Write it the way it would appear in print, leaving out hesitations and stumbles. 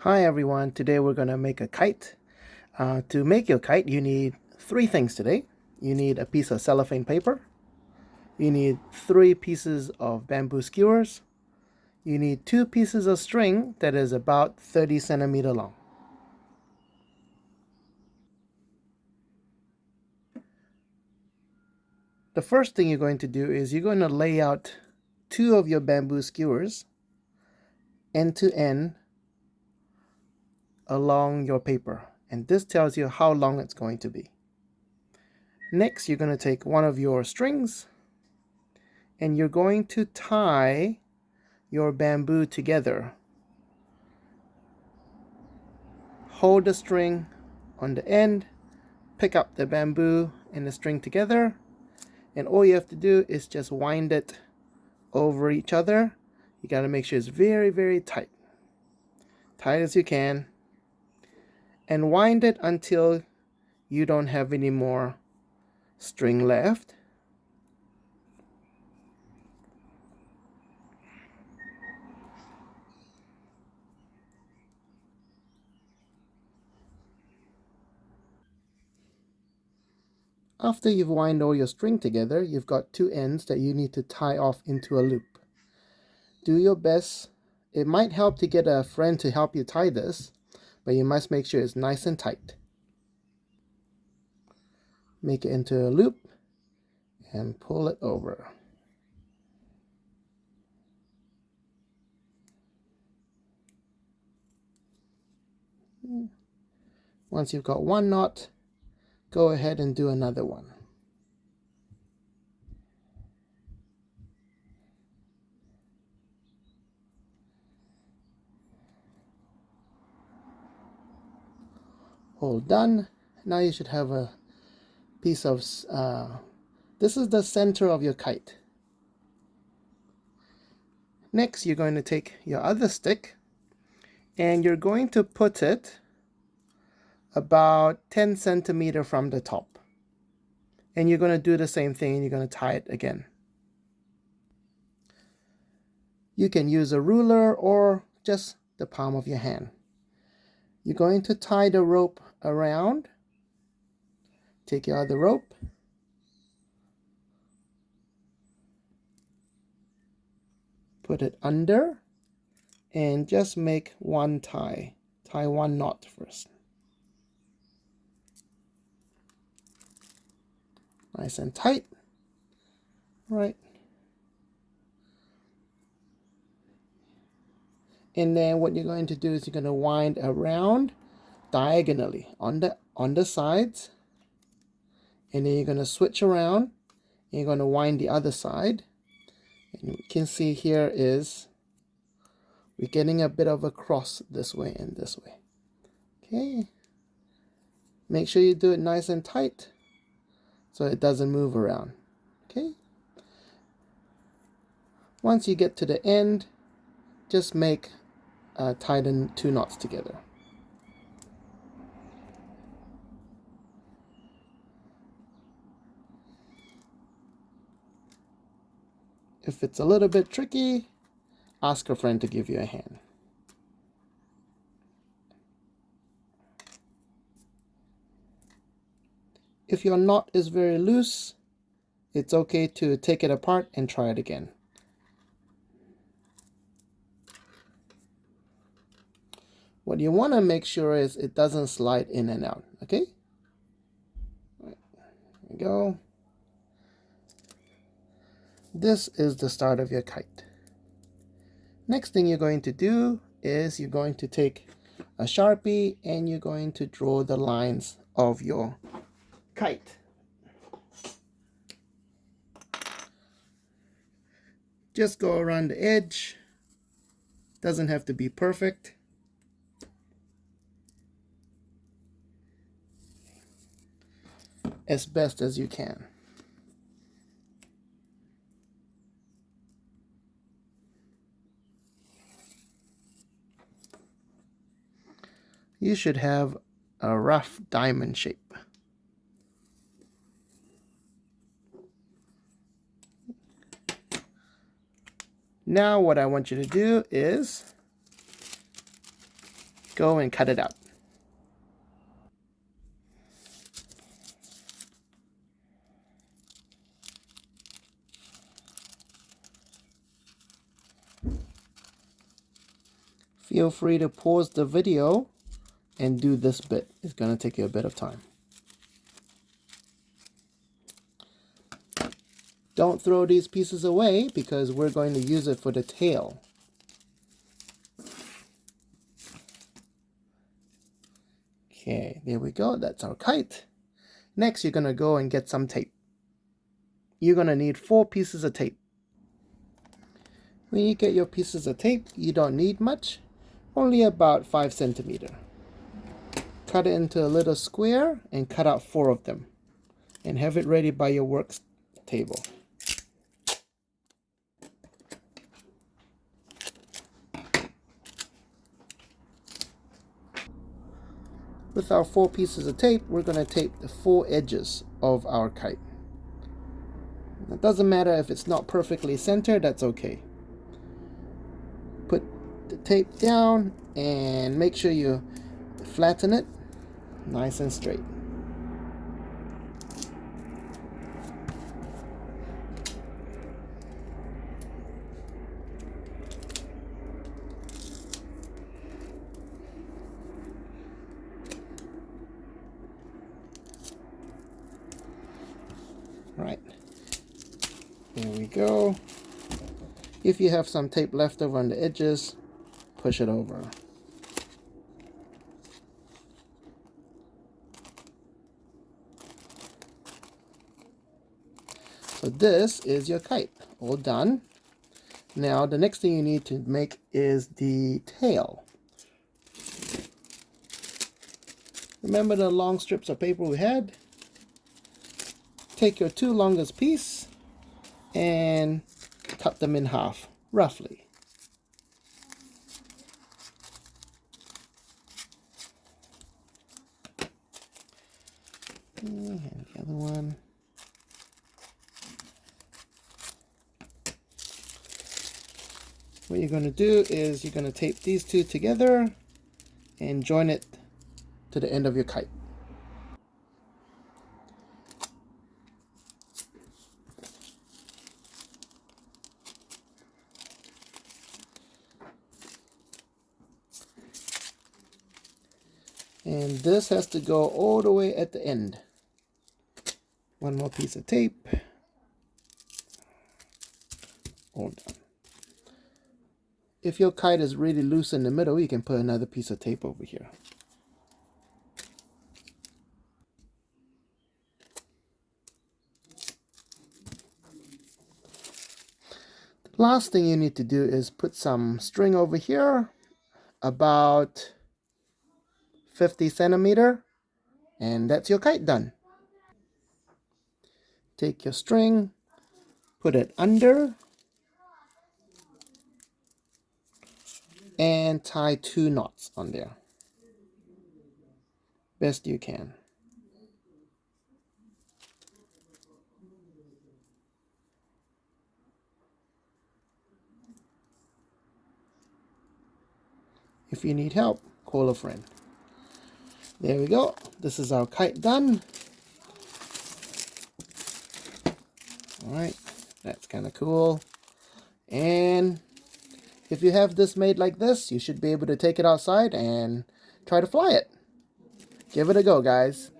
Hi everyone, today we're going to make a kite. To make your kite, you need three things today. You need a piece of cellophane paper, you need 3 pieces of bamboo skewers, you need 2 pieces of string that is about 30 centimeter long. The first thing you're going to do is you're going to lay out 2 of your bamboo skewers end to end along your paper, and this tells you how long it's going to be. Next, you're going to take one of your strings and you're going to tie your bamboo together. Hold the string on the end, pick up the bamboo and the string together, and all you have to do is just wind it over each other. You got to make sure it's very, very tight. Tight as you can. And wind it until you don't have any more string left. After you've wound all your string together, you've got 2 ends that you need to tie off into a loop. Do your best. It might help to get a friend to help you tie this, but you must make sure it's nice and tight. Make it into a loop and pull it over. Once you've got one knot, go ahead and do another one. All done. Now you should have a piece of, this is the center of your kite. Next, you're going to take your other stick and you're going to put it about 10 centimeters from the top. And you're going to do the same thing and you're going to tie it again. You can use a ruler or just the palm of your hand. You're going to tie the rope around. Take your other rope. Put it under and just make one tie. Tie one knot first. Nice and tight. Right. And then what you're going to do is you're going to wind around diagonally on the sides. And then you're going to switch around and you're going to wind the other side. And you can see here is we're getting a bit of a cross this way and this way. Okay. Make sure you do it nice and tight so it doesn't move around. Okay. Once you get to the end, just tie the 2 knots together. If it's a little bit tricky, ask a friend to give you a hand. If your knot is very loose, it's okay to take it apart and try it again. What you want to make sure is it doesn't slide in and out, okay? Right, there we go. This is the start of your kite. Next thing you're going to do is you're going to take a Sharpie and you're going to draw the lines of your kite. Just go around the edge. Doesn't have to be perfect. As best as you can. You should have a rough diamond shape. Now what I want you to do is go and cut it out. Feel free to pause the video and do this bit. It's going to take you a bit of time. Don't throw these pieces away because we're going to use it for the tail. Okay, there we go. That's our kite. Next, you're going to go and get some tape. You're going to need 4 pieces of tape. When you get your pieces of tape, you don't need much, only about 5 centimeters. Cut it into a little square and cut out 4 of them. And have it ready by your work table. With our 4 pieces of tape, we're going to tape the 4 edges of our kite. It doesn't matter if it's not perfectly centered, that's okay. Put the tape down and make sure you flatten it nice and straight. Right, there we go. If you have some tape left over on the edges, push it over. So this is your kite, all done. Now the next thing you need to make is the tail. Remember the long strips of paper we had? Take your 2 longest pieces and cut them in half, roughly. And the other one. What you're going to do is you're going to tape these 2 together and join it to the end of your kite. And this has to go all the way at the end. One more piece of tape. All done. If your kite is really loose in the middle, you can put another piece of tape over here. The last thing you need to do is put some string over here, about 50 centimeters, and that's your kite done. Take your string, put it under, and tie 2 knots on there. Best you can. If you need help, call a friend. There we go. This is our kite done. Alright, that's kind of cool. And if you have this made like this, you should be able to take it outside and try to fly it. Give it a go, guys.